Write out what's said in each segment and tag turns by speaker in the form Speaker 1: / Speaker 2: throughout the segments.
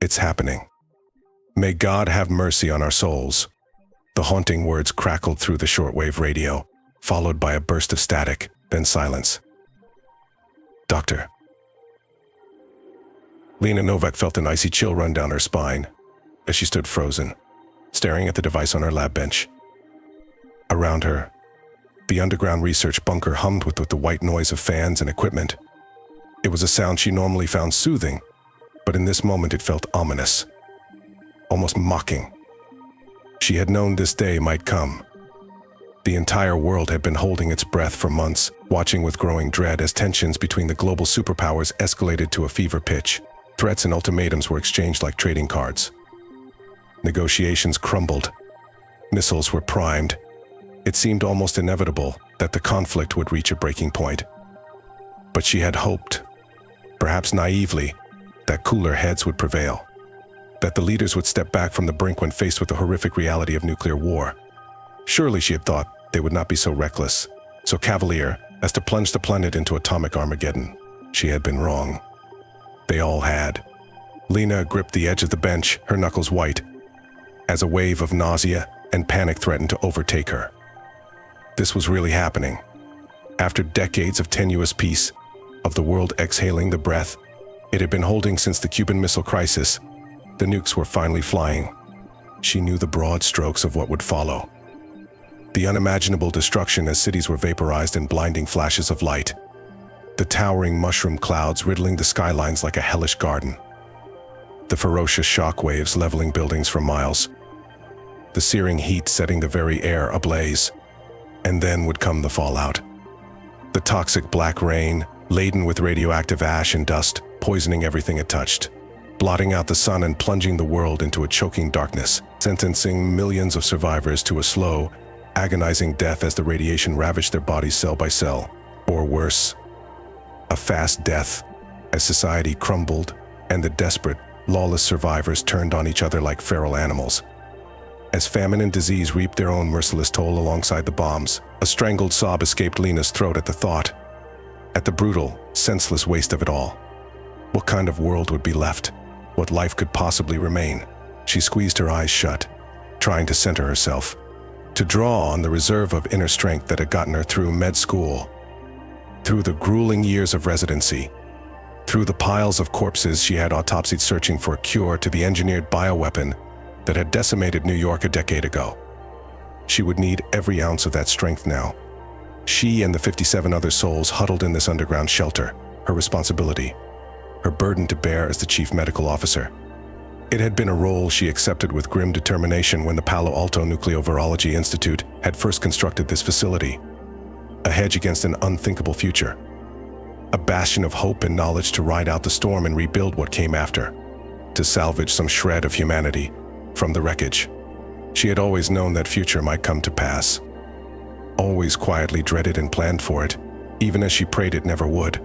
Speaker 1: It's happening. May God have mercy on our souls. The haunting words crackled through the shortwave radio, followed by a burst of static, then silence. Doctor. Lena Novak felt an icy chill run down her spine as she stood frozen, staring at the device on her lab bench. Around her, the underground research bunker hummed with the white noise of fans and equipment. It was a sound she normally found soothing, but in this moment it felt ominous, almost mocking. She had known this day might come. The entire world had been holding its breath for months, watching with growing dread as tensions between the global superpowers escalated to a fever pitch. Threats and ultimatums were exchanged like trading cards. Negotiations crumbled. Missiles were primed. It seemed almost inevitable that the conflict would reach a breaking point. But she had hoped, perhaps naively, that cooler heads would prevail, that the leaders would step back from the brink when faced with the horrific reality of nuclear war. Surely, she had thought, they would not be so reckless, so cavalier, as to plunge the planet into atomic Armageddon. She had been wrong. They all had. Lena gripped the edge of the bench, her knuckles white, as a wave of nausea and panic threatened to overtake her. This was really happening. After decades of tenuous peace, of the world exhaling the breath it had been holding since the Cuban Missile Crisis, the nukes were finally flying. She knew the broad strokes of what would follow. The unimaginable destruction as cities were vaporized in blinding flashes of light. The towering mushroom clouds riddling the skylines like a hellish garden. The ferocious shock waves leveling buildings for miles. The searing heat setting the very air ablaze. And then would come the fallout. The toxic black rain, laden with radioactive ash and dust, poisoning everything it touched, blotting out the sun and plunging the world into a choking darkness, sentencing millions of survivors to a slow, agonizing death as the radiation ravaged their bodies cell by cell, or worse, a fast death as society crumbled and the desperate, lawless survivors turned on each other like feral animals. As famine and disease reaped their own merciless toll alongside the bombs, a strangled sob escaped Lena's throat at the thought, at the brutal, senseless waste of it all. What kind of world would be left? What life could possibly remain? She squeezed her eyes shut, trying to center herself, to draw on the reserve of inner strength that had gotten her through med school, through the grueling years of residency, through the piles of corpses she had autopsied searching for a cure to the engineered bioweapon that had decimated New York a decade ago. She would need every ounce of that strength now. She and the 57 other souls huddled in this underground shelter, her responsibility, her burden to bear as the chief medical officer. It had been a role she accepted with grim determination when the Palo Alto Nucleovirology Institute had first constructed this facility, a hedge against an unthinkable future, a bastion of hope and knowledge to ride out the storm and rebuild what came after, to salvage some shred of humanity from the wreckage. She had always known that future might come to pass, always quietly dreaded and planned for it, even as she prayed it never would.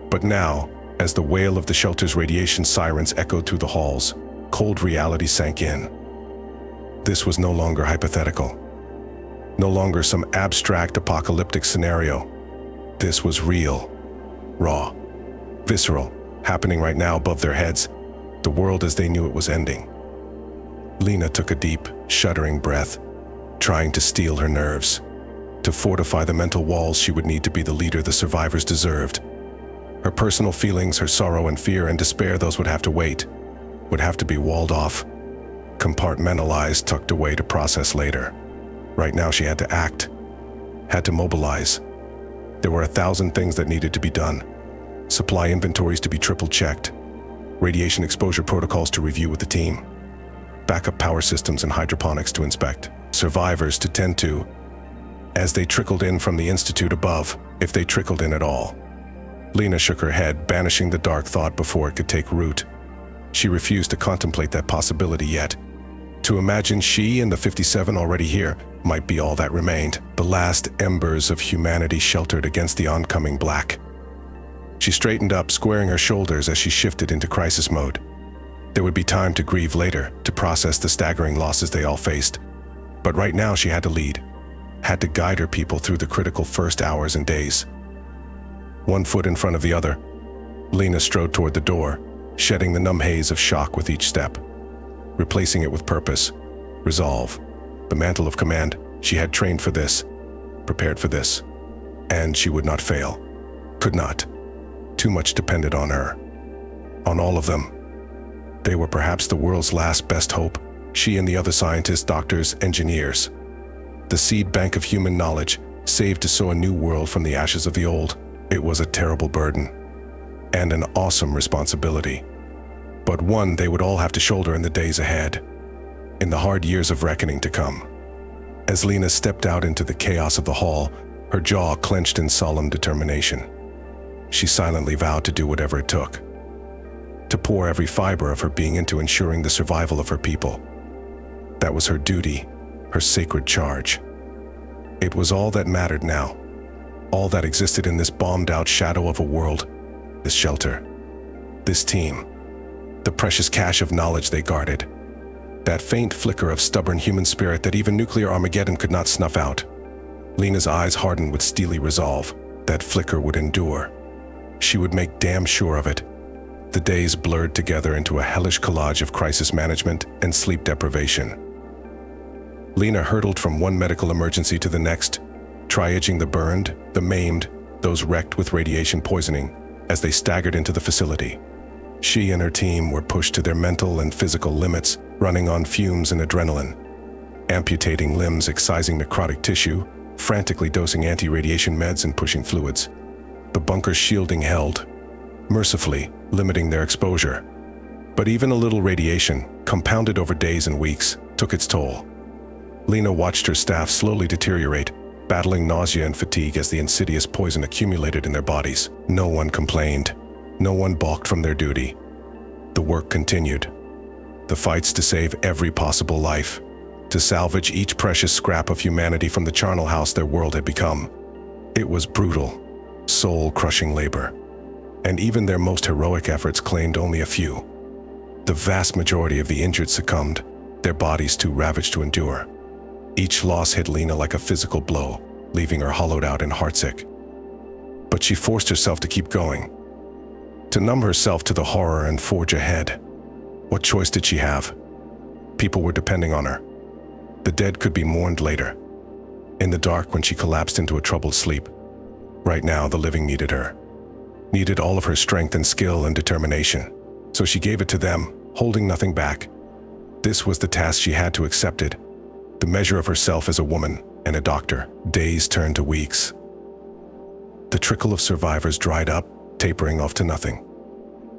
Speaker 1: But now, as the wail of the shelter's radiation sirens echoed through the halls, cold reality sank in. This was no longer hypothetical, no longer some abstract apocalyptic scenario. This was real, raw, visceral, happening right now above their heads, the world as they knew it was ending. Lena took a deep, shuddering breath, trying to steel her nerves, to fortify the mental walls she would need to be the leader the survivors deserved. Her personal feelings, her sorrow and fear and despair, those would have to wait, would have to be walled off, compartmentalized, tucked away to process later. Right now she had to act, had to mobilize. There were 1,000 things that needed to be done. Supply inventories to be triple-checked, radiation exposure protocols to review with the team, backup power systems and hydroponics to inspect, survivors to tend to, as they trickled in from the institute above, if they trickled in at all. Lena shook her head, banishing the dark thought before it could take root. She refused to contemplate that possibility yet. To imagine she and the 57 already here might be all that remained, the last embers of humanity sheltered against the oncoming black. She straightened up, squaring her shoulders as she shifted into crisis mode. There would be time to grieve later, to process the staggering losses they all faced. But right now she had to lead, had to guide her people through the critical first hours and days. One foot in front of the other, Lena strode toward the door, shedding the numb haze of shock with each step, replacing it with purpose, resolve, the mantle of command. She had trained for this, prepared for this, and she would not fail. Could not. Too much depended on her. On all of them. They were perhaps the world's last best hope, she and the other scientists, doctors, engineers. The seed bank of human knowledge, saved to sow a new world from the ashes of the old. It was a terrible burden, and an awesome responsibility, but one they would all have to shoulder in the days ahead, in the hard years of reckoning to come. As Lena stepped out into the chaos of the hall, her jaw clenched in solemn determination. She silently vowed to do whatever it took, to pour every fiber of her being into ensuring the survival of her people. That was her duty, her sacred charge. It was all that mattered now, all that existed in this bombed-out shadow of a world, this shelter, this team, the precious cache of knowledge they guarded, that faint flicker of stubborn human spirit that even nuclear Armageddon could not snuff out. Lena's eyes hardened with steely resolve. That flicker would endure. She would make damn sure of it. The days blurred together into a hellish collage of crisis management and sleep deprivation. Lena hurtled from one medical emergency to the next, triaging the burned, the maimed, those wrecked with radiation poisoning, as they staggered into the facility. She and her team were pushed to their mental and physical limits, running on fumes and adrenaline, amputating limbs, excising necrotic tissue, frantically dosing anti-radiation meds and pushing fluids. The bunker's shielding held, mercifully limiting their exposure. But even a little radiation, compounded over days and weeks, took its toll. Lena watched her staff slowly deteriorate, battling nausea and fatigue as the insidious poison accumulated in their bodies. No one complained. No one balked from their duty. The work continued. The fights to save every possible life, to salvage each precious scrap of humanity from the charnel house their world had become. It was brutal, soul-crushing labor, and even their most heroic efforts claimed only a few. The vast majority of the injured succumbed, their bodies too ravaged to endure. Each loss hit Lena like a physical blow, leaving her hollowed out and heartsick. But she forced herself to keep going, to numb herself to the horror and forge ahead. What choice did she have? People were depending on her. The dead could be mourned later, in the dark when she collapsed into a troubled sleep. Right now, the living needed her, needed all of her strength and skill and determination. So she gave it to them, holding nothing back. This was the task she had to accept it, the measure of herself as a woman and a doctor. Days turned to weeks. The trickle of survivors dried up, tapering off to nothing.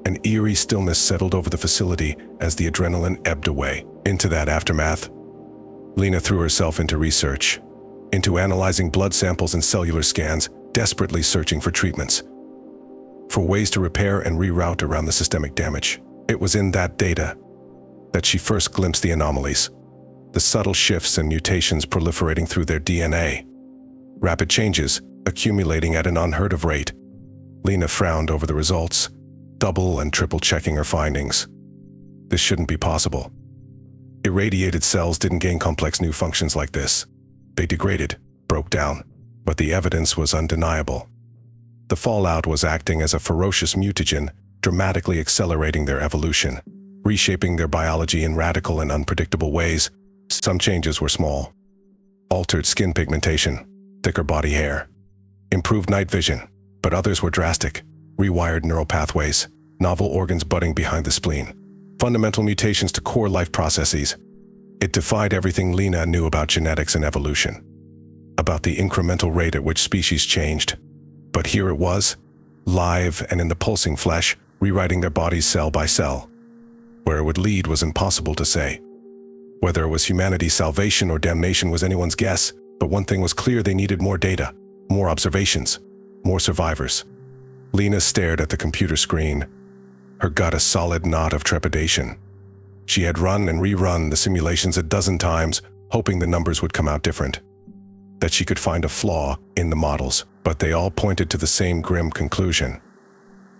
Speaker 1: An eerie stillness settled over the facility as the adrenaline ebbed away. Into that aftermath, Lena threw herself into research, into analyzing blood samples and cellular scans, desperately searching for treatments, for ways to repair and reroute around the systemic damage. It was in that data that she first glimpsed the anomalies, the subtle shifts and mutations proliferating through their DNA, rapid changes accumulating at an unheard of rate. Lena frowned over the results, double and triple checking her findings. This shouldn't be possible. Irradiated cells didn't gain complex new functions like this. They degraded, broke down, but the evidence was undeniable. The fallout was acting as a ferocious mutagen, dramatically accelerating their evolution, reshaping their biology in radical and unpredictable ways. Some changes were small. Altered skin pigmentation, thicker body hair, improved night vision, but others were drastic. Rewired neural pathways, novel organs budding behind the spleen, fundamental mutations to core life processes. It defied everything Lena knew about genetics and evolution, about the incremental rate at which species changed. But here it was, live and in the pulsing flesh, rewriting their bodies cell by cell. Where it would lead was impossible to say. Whether it was humanity's salvation or damnation was anyone's guess, but one thing was clear: they needed more data, more observations, more survivors. Lena stared at the computer screen, her gut a solid knot of trepidation. She had run and rerun the simulations a dozen times, hoping the numbers would come out different, that she could find a flaw in the models, but they all pointed to the same grim conclusion.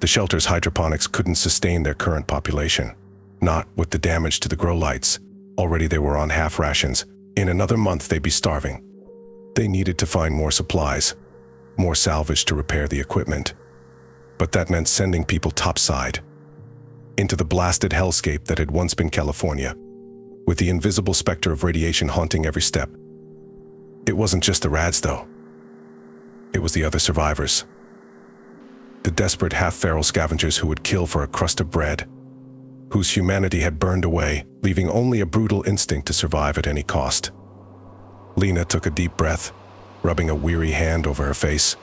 Speaker 1: The shelter's hydroponics couldn't sustain their current population, not with the damage to the grow lights. Already they were on half rations. In another month they'd be starving. They needed to find more supplies, more salvage to repair the equipment. But that meant sending people topside. into the blasted hellscape that had once been California, with the invisible specter of radiation haunting every step. It wasn't just the rads, though. It was the other survivors. The desperate half-feral scavengers who would kill for a crust of bread, whose humanity had burned away, leaving only a brutal instinct to survive at any cost. Lena took a deep breath, rubbing a weary hand over her face.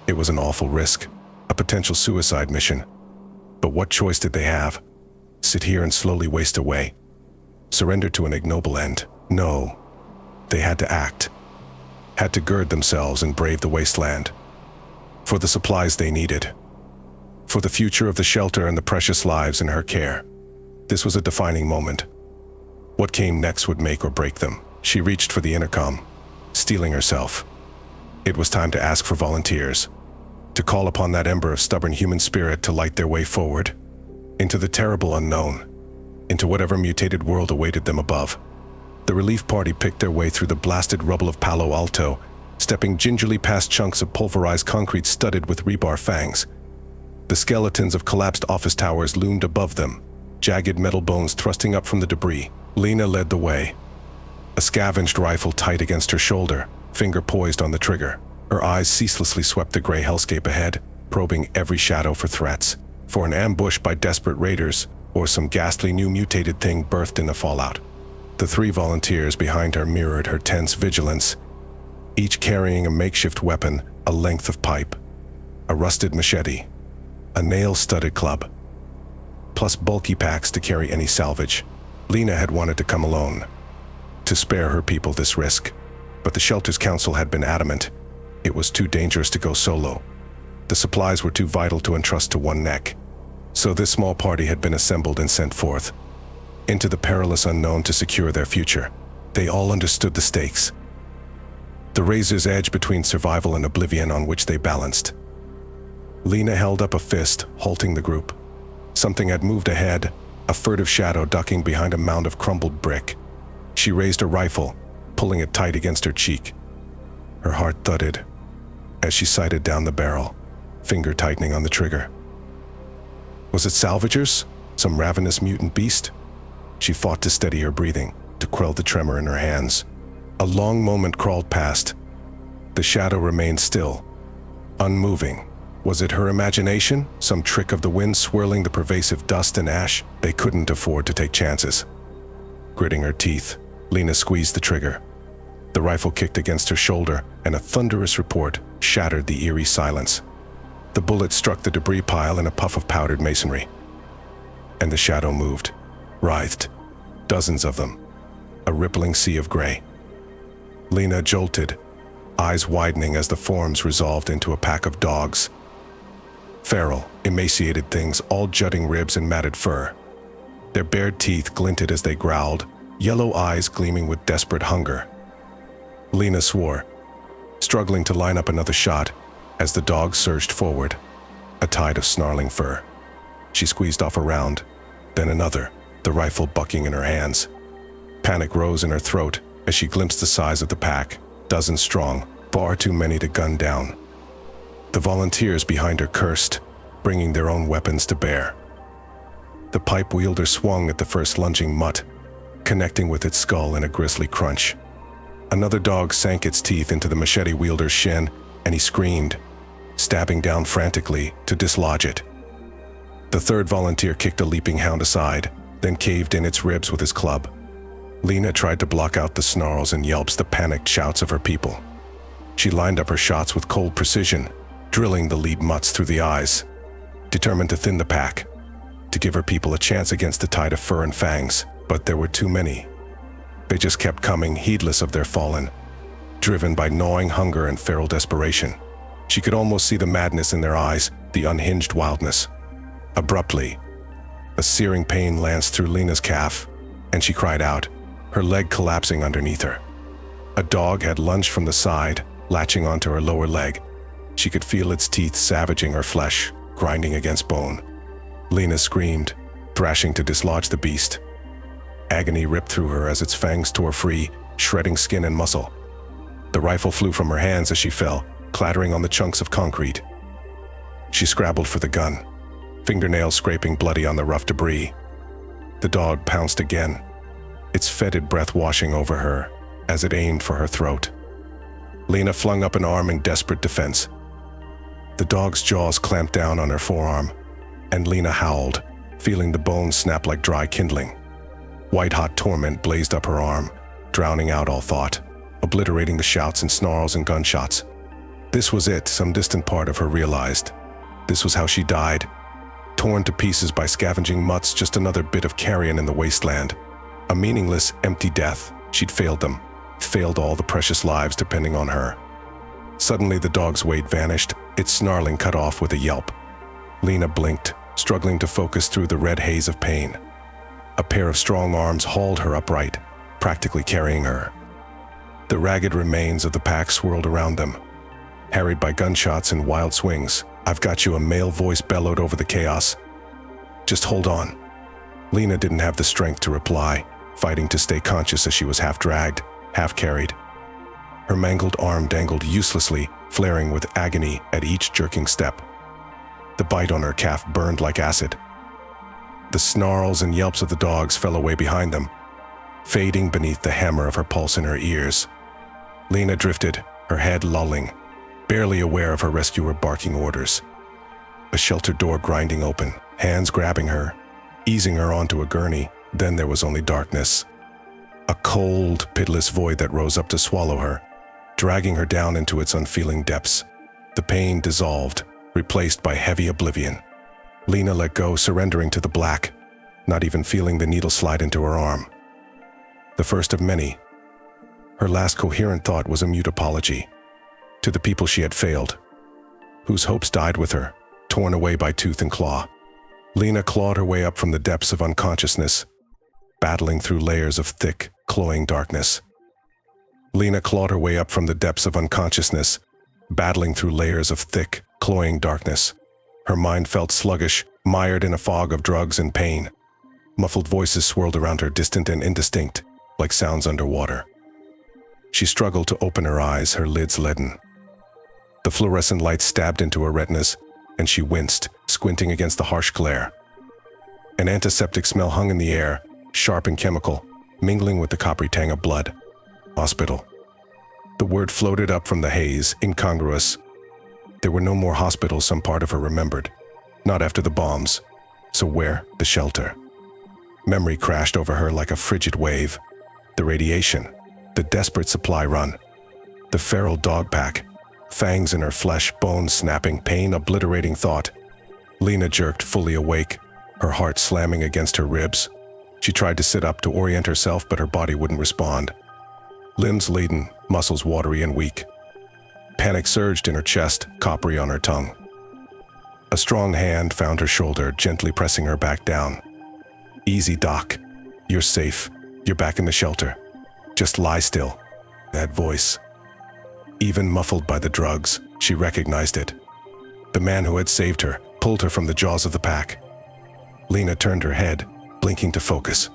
Speaker 1: It was an awful risk, a potential suicide mission. But what choice did they have? Sit here and slowly waste away? Surrender to an ignoble end? No. They had to act. Had to gird themselves and brave the wasteland. For the supplies they needed. For the future of the shelter and the precious lives in her care. This was a defining moment. What came next would make or break them. She reached for the intercom, steeling herself. It was time to ask for volunteers, to call upon that ember of stubborn human spirit to light their way forward, into the terrible unknown, into whatever mutated world awaited them above. The relief party picked their way through the blasted rubble of Palo Alto, stepping gingerly past chunks of pulverized concrete studded with rebar fangs. The skeletons of collapsed office towers loomed above them, jagged metal bones thrusting up from the debris. Lena led the way, a scavenged rifle tight against her shoulder, finger poised on the trigger. Her eyes ceaselessly swept the gray hellscape ahead, probing every shadow for threats, for an ambush by desperate raiders, or some ghastly new mutated thing birthed in the fallout. The three volunteers behind her mirrored her tense vigilance, each carrying a makeshift weapon, a length of pipe, a rusted machete, a nail-studded club, plus bulky packs to carry any salvage. Lena had wanted to come alone, to spare her people this risk, but the shelter's council had been adamant. It was too dangerous to go solo. The supplies were too vital to entrust to one neck. So this small party had been assembled and sent forth, into the perilous unknown to secure their future. They all understood the stakes, the razor's edge between survival and oblivion on which they balanced. Lena held up a fist, halting the group. Something had moved ahead, a furtive shadow ducking behind a mound of crumbled brick. She raised a rifle, pulling it tight against her cheek. Her heart thudded as she sighted down the barrel, finger tightening on the trigger. Was it salvagers? Some ravenous mutant beast? She fought to steady her breathing, to quell the tremor in her hands. A long moment crawled past. The shadow remained still, unmoving. Was it her imagination? Some trick of the wind swirling the pervasive dust and ash? They couldn't afford to take chances. Gritting her teeth, Lena squeezed the trigger. The rifle kicked against her shoulder, and a thunderous report shattered the eerie silence. The bullet struck the debris pile in a puff of powdered masonry. And the shadow moved, writhed. Dozens of them. A rippling sea of gray. Lena jolted, eyes widening as the forms resolved into a pack of dogs. Feral, emaciated things, all jutting ribs and matted fur. Their bared teeth glinted as they growled, yellow eyes gleaming with desperate hunger. Lena swore, struggling to line up another shot as the dogs surged forward, a tide of snarling fur. She squeezed off a round, then another, the rifle bucking in her hands. Panic rose in her throat as she glimpsed the size of the pack, dozens strong, far too many to gun down. The volunteers behind her cursed, bringing their own weapons to bear. The pipe wielder swung at the first lunging mutt, connecting with its skull in a grisly crunch. Another dog sank its teeth into the machete wielder's shin, and he screamed, stabbing down frantically to dislodge it. The third volunteer kicked a leaping hound aside, then caved in its ribs with his club. Lena tried to block out the snarls and yelps, the panicked shouts of her people. She lined up her shots with cold precision, drilling the lead mutts through the eyes, determined to thin the pack, to give her people a chance against the tide of fur and fangs. But there were too many. They just kept coming, heedless of their fallen, driven by gnawing hunger and feral desperation. She could almost see the madness in their eyes, the unhinged wildness. Abruptly, a searing pain lanced through Lena's calf, and she cried out, her leg collapsing underneath her. A dog had lunged from the side, latching onto her lower leg. She could feel its teeth savaging her flesh, grinding against bone. Lena screamed, thrashing to dislodge the beast. Agony ripped through her as its fangs tore free, shredding skin and muscle. The rifle flew from her hands as she fell, clattering on the chunks of concrete. She scrabbled for the gun, fingernails scraping bloody on the rough debris. The dog pounced again, its fetid breath washing over her as it aimed for her throat. Lena flung up an arm in desperate defense. The dog's jaws clamped down on her forearm, and Lena howled, feeling the bones snap like dry kindling. White-hot torment blazed up her arm, drowning out all thought, obliterating the shouts and snarls and gunshots. This was it, some distant part of her realized. This was how she died, torn to pieces by scavenging mutts, just another bit of carrion in the wasteland. A meaningless, empty death. She'd failed them, failed all the precious lives depending on her. Suddenly the dog's weight vanished, its snarling cut off with a yelp. Lena blinked, struggling to focus through the red haze of pain. A pair of strong arms hauled her upright, practically carrying her. The ragged remains of the pack swirled around them, harried by gunshots and wild swings. "I've got you," a male voice bellowed over the chaos. "Just hold on." Lena didn't have the strength to reply, fighting to stay conscious as she was half dragged, half carried. Her mangled arm dangled uselessly, flaring with agony at each jerking step. The bite on her calf burned like acid. The snarls and yelps of the dogs fell away behind them, fading beneath the hammer of her pulse in her ears. Lena drifted, her head lolling, barely aware of her rescuer barking orders. A shelter door grinding open, hands grabbing her, easing her onto a gurney. Then there was only darkness. A cold, pitiless void that rose up to swallow her, dragging her down into its unfeeling depths. The pain dissolved, replaced by heavy oblivion. Lena let go, surrendering to the black, not even feeling the needle slide into her arm. The first of many. Her last coherent thought was a mute apology to the people she had failed, whose hopes died with her, torn away by tooth and claw. Lena clawed her way up from the depths of unconsciousness, battling through layers of thick, cloying darkness. Lena clawed her way up from the depths of unconsciousness, battling through layers of thick, cloying darkness. Her mind felt sluggish, mired in a fog of drugs and pain. Muffled voices swirled around her, distant and indistinct, like sounds underwater. She struggled to open her eyes, her lids leaden. The fluorescent light stabbed into her retinas, and she winced, squinting against the harsh glare. An antiseptic smell hung in the air, sharp and chemical, mingling with the coppery tang of blood. Hospital. The word floated up from the haze, incongruous. There were no more hospitals, some part of her remembered. Not after the bombs. So where? The shelter. Memory crashed over her like a frigid wave. The radiation. The desperate supply run. The feral dog pack. Fangs in her flesh, bones snapping, pain obliterating thought. Lena jerked, fully awake, her heart slamming against her ribs. She tried to sit up to orient herself, but her body wouldn't respond. Limbs laden, muscles watery and weak. Panic surged in her chest, coppery on her tongue. A strong hand found her shoulder, gently pressing her back down. "Easy, Doc. You're safe. You're back in the shelter. Just lie still." That voice. Even muffled by the drugs, she recognized it. The man who had saved her, pulled her from the jaws of the pack. Lena turned her head, blinking to focus.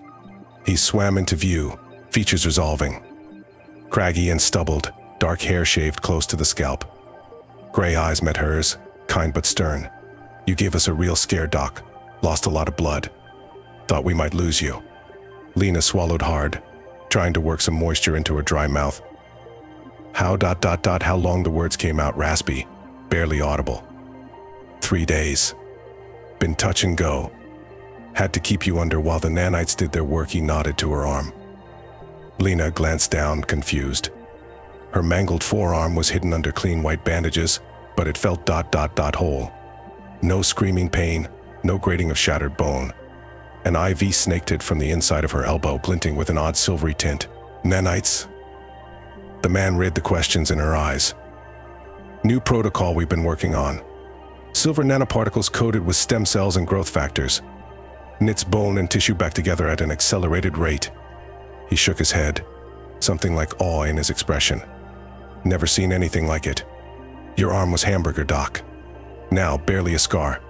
Speaker 1: He swam into view, features resolving. Craggy and stubbled, dark hair shaved close to the scalp. Gray eyes met hers, kind but stern. "You gave us a real scare, Doc. Lost a lot of blood. Thought we might lose you." Lena swallowed hard, trying to work some moisture into her dry mouth. How long the words came out raspy, barely audible. 3 days. Been touch and go. Had to keep you under while the nanites did their work. He nodded to her arm. Lena glanced down, confused. Her mangled forearm was hidden under clean white bandages, but it felt whole. No screaming pain, no grating of shattered bone. An IV snaked it from the inside of her elbow, glinting with an odd silvery tint. "Nanites?" The man read the questions in her eyes. "New protocol we've been working on. Silver nanoparticles coated with stem cells and growth factors. Knits bone and tissue back together at an accelerated rate." He shook his head, something like awe in his expression. "Never seen anything like it. Your arm was hamburger, Doc. Now barely a scar.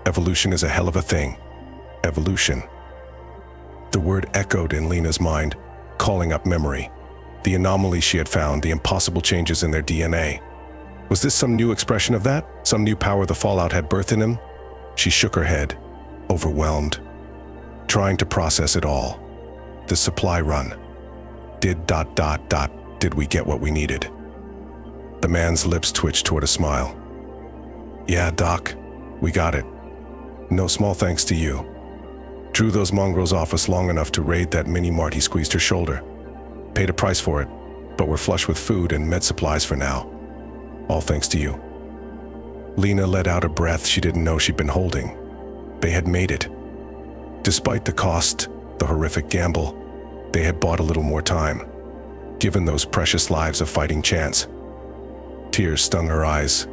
Speaker 1: Evolution is a hell of a thing. Evolution." The word echoed in Lena's mind, calling up memory. The anomaly she had found, the impossible changes in their DNA. Was this some new expression of that? Some new power the fallout had birthed in him? She shook her head, overwhelmed, trying to process it all. The supply run. Did we get what we needed? The man's lips twitched toward a smile. Yeah, Doc, we got it. No small thanks to you. Drew those mongrels off us long enough to raid that mini-mart. He squeezed her shoulder. Paid a price for it, but we're flush with food and med supplies for now. All thanks to you. Lena let out a breath she didn't know she'd been holding. They had made it. Despite the cost, the horrific gamble, they had bought a little more time, given those precious lives a fighting chance. Tears stung her eyes,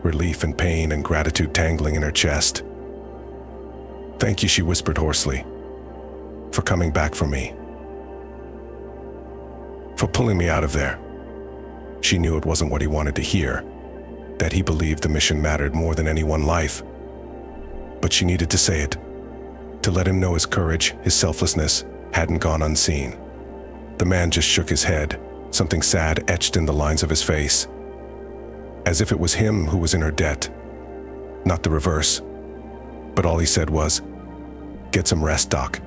Speaker 1: relief and pain and gratitude tangling in her chest. Thank you, she whispered hoarsely, for coming back for me. For pulling me out of there. She knew it wasn't what he wanted to hear, that he believed the mission mattered more than any one life. But she needed to say it, to let him know his courage, his selflessness, hadn't gone unseen. The man just shook his head, something sad etched in the lines of his face. As if it was him who was in her debt, not the reverse. But all he said was, "Get some rest, Doc.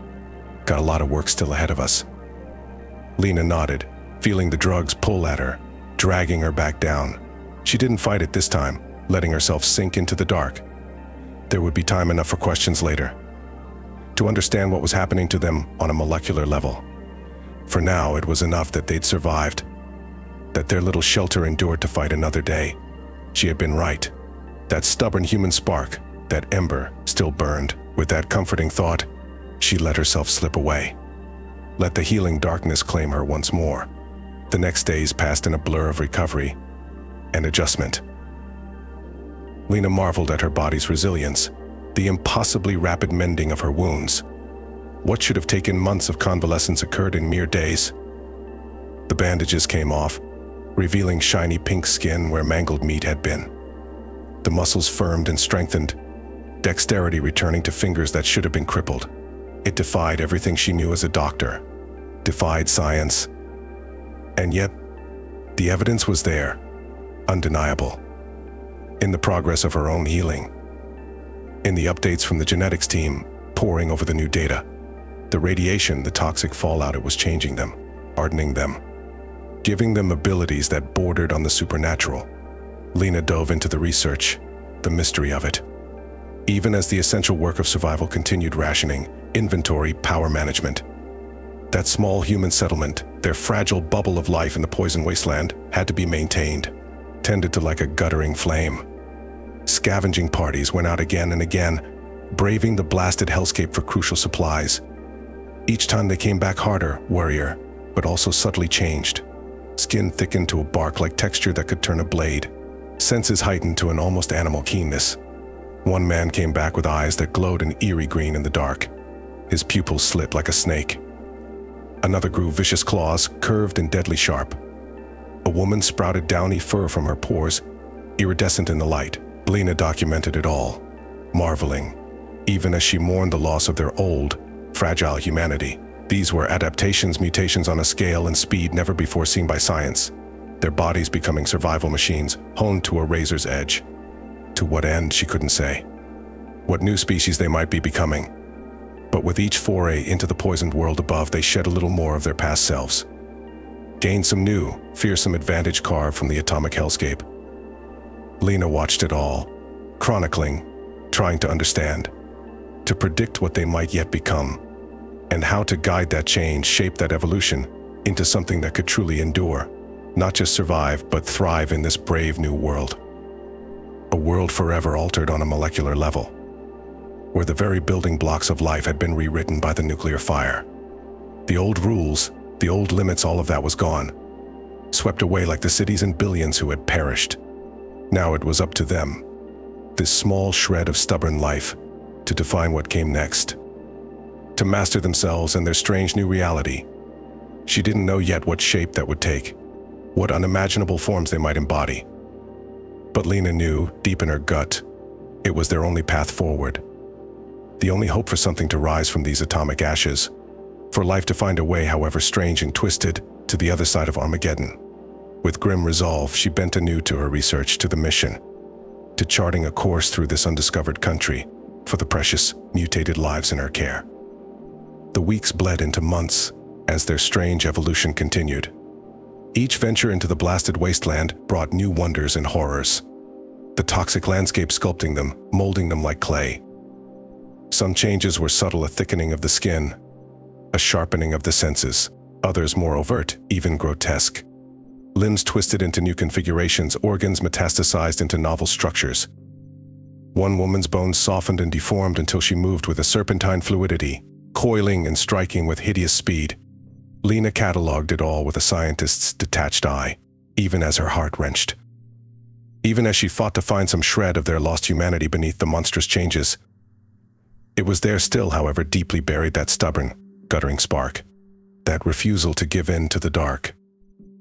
Speaker 1: Got a lot of work still ahead of us." Lena nodded, feeling the drugs pull at her, dragging her back down. She didn't fight it this time, letting herself sink into the dark. There would be time enough for questions later, to understand what was happening to them on a molecular level. For now, it was enough that they'd survived, that their little shelter endured to fight another day. She had been right. That stubborn human spark, that ember, still burned. With that comforting thought, she let herself slip away. Let the healing darkness claim her once more. The next days passed in a blur of recovery and adjustment. Lena marveled at her body's resilience, the impossibly rapid mending of her wounds. What should have taken months of convalescence occurred in mere days. The bandages came off, revealing shiny pink skin where mangled meat had been. The muscles firmed and strengthened, dexterity returning to fingers that should have been crippled. It defied everything she knew as a doctor, defied science. And yet, the evidence was there, undeniable. In the progress of her own healing, in the updates from the genetics team poring over the new data, the radiation, the toxic fallout, it was changing them, hardening them, giving them abilities that bordered on the supernatural. Lena dove into the research, the mystery of it. Even as the essential work of survival continued, rationing, inventory, power management. That small human settlement, their fragile bubble of life in the poison wasteland, had to be maintained, tended to like a guttering flame. Scavenging parties went out again and again, braving the blasted hellscape for crucial supplies. Each time they came back harder, worrier, but also subtly changed. Skin thickened to a bark-like texture that could turn a blade. Senses heightened to an almost animal keenness. One man came back with eyes that glowed an eerie green in the dark. His pupils slit like a snake. Another grew vicious claws, curved and deadly sharp. A woman sprouted downy fur from her pores, iridescent in the light. Lena documented it all, marveling, even as she mourned the loss of their old, fragile humanity. These were adaptations, mutations on a scale and speed never before seen by science. Their bodies becoming survival machines, honed to a razor's edge. To what end, she couldn't say. What new species they might be becoming. But with each foray into the poisoned world above, they shed a little more of their past selves. Gained some new, fearsome advantage carved from the atomic hellscape. Lena watched it all, chronicling, trying to understand, to predict what they might yet become, and how to guide that change, shape that evolution into something that could truly endure, not just survive, but thrive in this brave new world. A world forever altered on a molecular level, where the very building blocks of life had been rewritten by the nuclear fire. The old rules, the old limits, all of that was gone, swept away like the cities and billions who had perished. Now it was up to them, this small shred of stubborn life, to define what came next, to master themselves and their strange new reality. She didn't know yet what shape that would take, what unimaginable forms they might embody. But Lena knew, deep in her gut, it was their only path forward. The only hope for something to rise from these atomic ashes, for life to find a way, however strange and twisted, to the other side of Armageddon. With grim resolve, she bent anew to her research, to the mission, to charting a course through this undiscovered country, for the precious, mutated lives in her care. The weeks bled into months as their strange evolution continued. Each venture into the blasted wasteland brought new wonders and horrors. The toxic landscape sculpting them, molding them like clay. Some changes were subtle, a thickening of the skin, a sharpening of the senses. Others more overt, even grotesque. Limbs twisted into new configurations, organs metastasized into novel structures. One woman's bones softened and deformed until she moved with a serpentine fluidity, coiling and striking with hideous speed. Lena cataloged it all with a scientist's detached eye, even as her heart wrenched. Even as she fought to find some shred of their lost humanity beneath the monstrous changes. It was there still, however, deeply buried, that stubborn, guttering spark. That refusal to give in to the dark.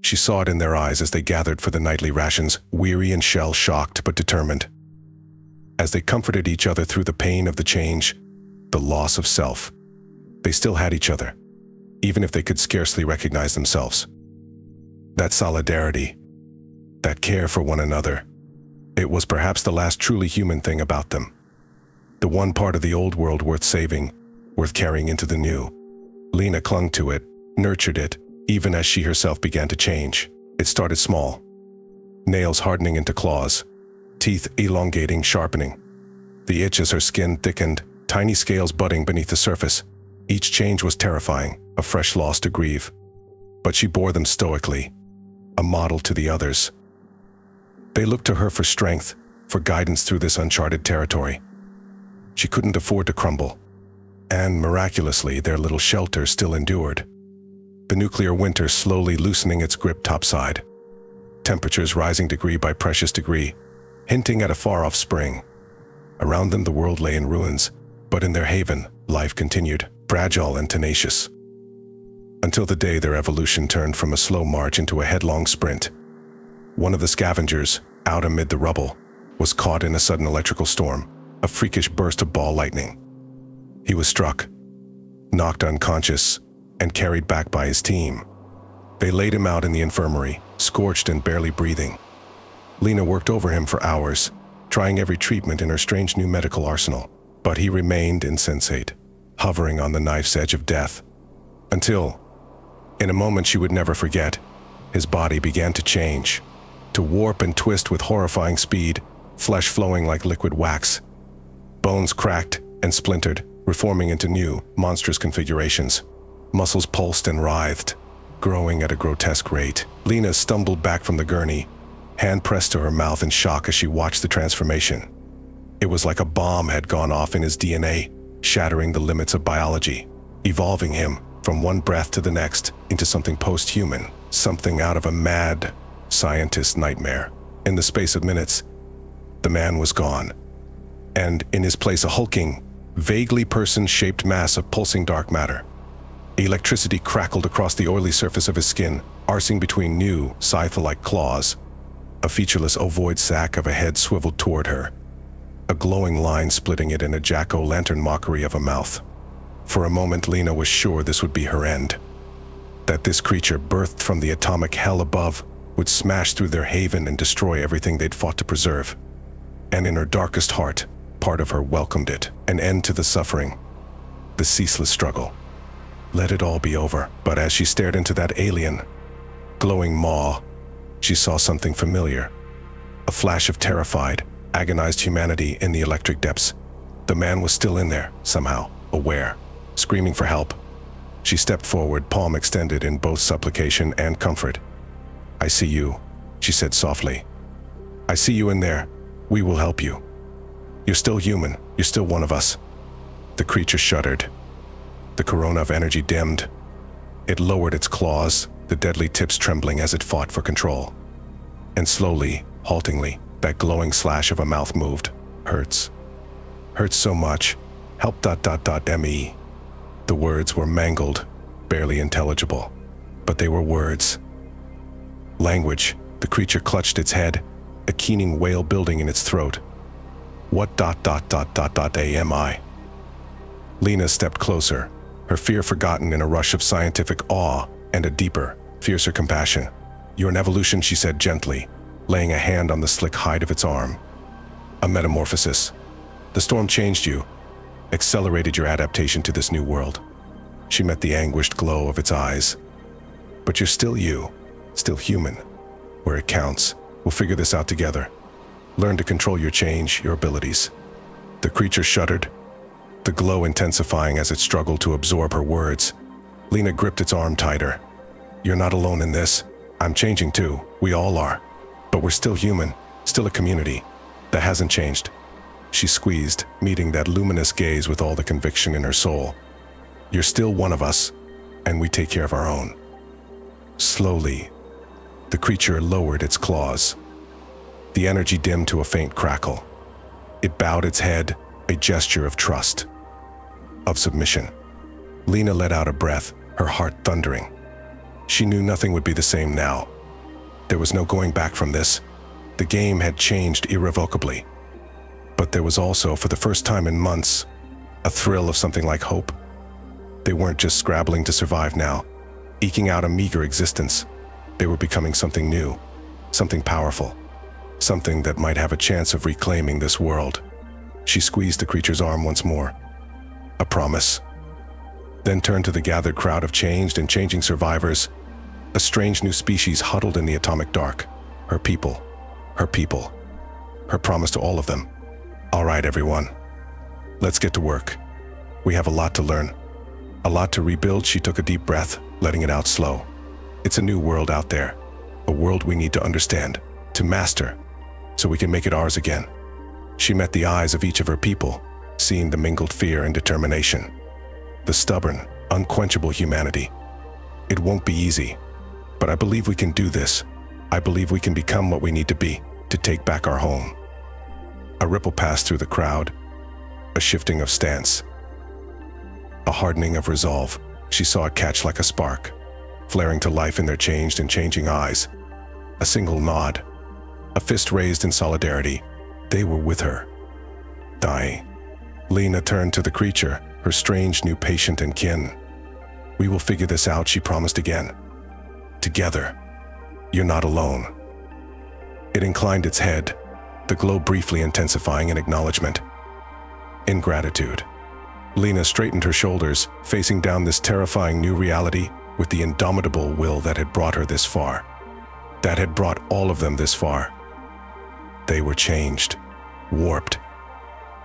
Speaker 1: She saw it in their eyes as they gathered for the nightly rations, weary and shell-shocked but determined. As they comforted each other through the pain of the change, the loss of self, they still had each other, even if they could scarcely recognize themselves. That solidarity, that care for one another, it was perhaps the last truly human thing about them. The one part of the old world worth saving, worth carrying into the new. Lena clung to it, nurtured it, even as she herself began to change. It started small. Nails hardening into claws, teeth elongating, sharpening. The itch as her skin thickened, tiny scales budding beneath the surface. Each change was terrifying, a fresh loss to grieve. But she bore them stoically, a model to the others. They looked to her for strength, for guidance through this uncharted territory. She couldn't afford to crumble. And miraculously, their little shelter still endured. The nuclear winter slowly loosening its grip topside. Temperatures rising degree by precious degree, hinting at a far-off spring. Around them the world lay in ruins, but in their haven, life continued, fragile and tenacious. Until the day their evolution turned from a slow march into a headlong sprint. One of the scavengers, out amid the rubble, was caught in a sudden electrical storm, a freakish burst of ball lightning. He was struck, knocked unconscious, and carried back by his team. They laid him out in the infirmary, scorched and barely breathing. Lena worked over him for hours, trying every treatment in her strange new medical arsenal, but he remained insensate, hovering on the knife's edge of death. Until, in a moment she would never forget, his body began to change, to warp and twist with horrifying speed, flesh flowing like liquid wax. Bones cracked and splintered, reforming into new, monstrous configurations. Muscles pulsed and writhed, growing at a grotesque rate. Lena stumbled back from the gurney, hand pressed to her mouth in shock as she watched the transformation. It was like a bomb had gone off in his DNA, shattering the limits of biology, evolving him from one breath to the next into something post-human, something out of a mad scientist's nightmare. In the space of minutes, the man was gone, and in his place a hulking, vaguely person-shaped mass of pulsing dark matter. Electricity crackled across the oily surface of his skin, arsing between new, scythe-like claws. A featureless ovoid sac of a head swiveled toward her, a glowing line splitting it in a jack-o'-lantern mockery of a mouth. For a moment, Lena was sure this would be her end, that this creature, birthed from the atomic hell above, would smash through their haven and destroy everything they'd fought to preserve. And in her darkest heart, part of her welcomed it, an end to the suffering, the ceaseless struggle. Let it all be over. But as she stared into that alien, glowing maw, she saw something familiar. A flash of terrified, agonized humanity in the electric depths. The man was still in there, somehow, aware, screaming for help. She stepped forward, palm extended in both supplication and comfort. "I see you," she said softly. "I see you in there. We will help you. You're still human. You're still one of us." The creature shuddered. The corona of energy dimmed. It lowered its claws, the deadly tips trembling as it fought for control. And slowly, haltingly, that glowing slash of a mouth moved. "Hurts. Hurts so much. Help ... me." The words were mangled, barely intelligible. But they were words. Language. The creature clutched its head, a keening wail building in its throat. "What ... am I?" Lena stepped closer, her fear forgotten in a rush of scientific awe and a deeper, fiercer compassion. "You're an evolution," she said gently, laying a hand on the slick hide of its arm. "A metamorphosis. The storm changed you, accelerated your adaptation to this new world. She met the anguished glow of its eyes. But you're still you, still human. Where it counts, we'll figure this out together. Learn to control your change, your abilities. The creature shuddered, the glow intensifying as it struggled to absorb her words. Lena gripped its arm tighter. You're not alone in this. I'm changing too. We all are. But we're still human, still a community. That hasn't changed. She squeezed, meeting that luminous gaze with all the conviction in her soul. You're still one of us, and we take care of our own. Slowly, the creature lowered its claws. The energy dimmed to a faint crackle. It bowed its head, a gesture of trust, of submission. Lena let out a breath, her heart thundering. She knew nothing would be the same now. There was no going back from this. The game had changed irrevocably. But there was also, for the first time in months, a thrill of something like hope. They weren't just scrabbling to survive now, eking out a meager existence. They were becoming something new, something powerful, something that might have a chance of reclaiming this world. She squeezed the creature's arm once more. A promise. Then turned to the gathered crowd of changed and changing survivors. A strange new species huddled in the atomic dark. Her people. Her people. Her promise to all of them. All right, everyone. Let's get to work. We have a lot to learn. A lot to rebuild. She took a deep breath, letting it out slow. It's a new world out there. A world we need to understand, to master, so we can make it ours again. She met the eyes of each of her people, seeing the mingled fear and determination. The stubborn, unquenchable humanity. It won't be easy, but I believe we can do this. I believe we can become what we need to be, to take back our home. A ripple passed through the crowd, a shifting of stance, a hardening of resolve. She saw it catch like a spark, flaring to life in their changed and changing eyes. A single nod, a fist raised in solidarity. They were with her. Dying. Lena turned to the creature, her strange new patient and kin. We will figure this out, she promised again. Together. You're not alone. It inclined its head, the glow briefly intensifying in acknowledgement. In gratitude. Lena straightened her shoulders, facing down this terrifying new reality with the indomitable will that had brought her this far. That had brought all of them this far. They were changed, warped,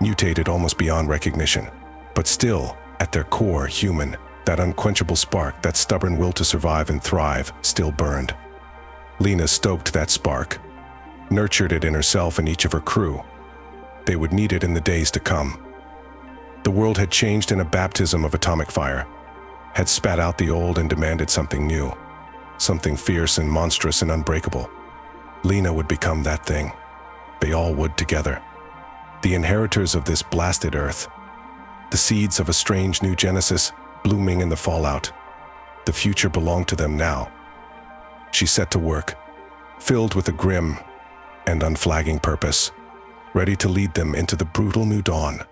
Speaker 1: mutated almost beyond recognition, but still, at their core, human. That unquenchable spark, that stubborn will to survive and thrive, still burned. Lena stoked that spark, nurtured it in herself and each of her crew. They would need it in the days to come. The world had changed in a baptism of atomic fire, had spat out the old and demanded something new, something fierce and monstrous and unbreakable. Lena would become that thing. They all would together. The inheritors of this blasted earth. The seeds of a strange new genesis blooming in the fallout. The future belonged to them now. She set to work, filled with a grim and unflagging purpose, ready to lead them into the brutal new dawn.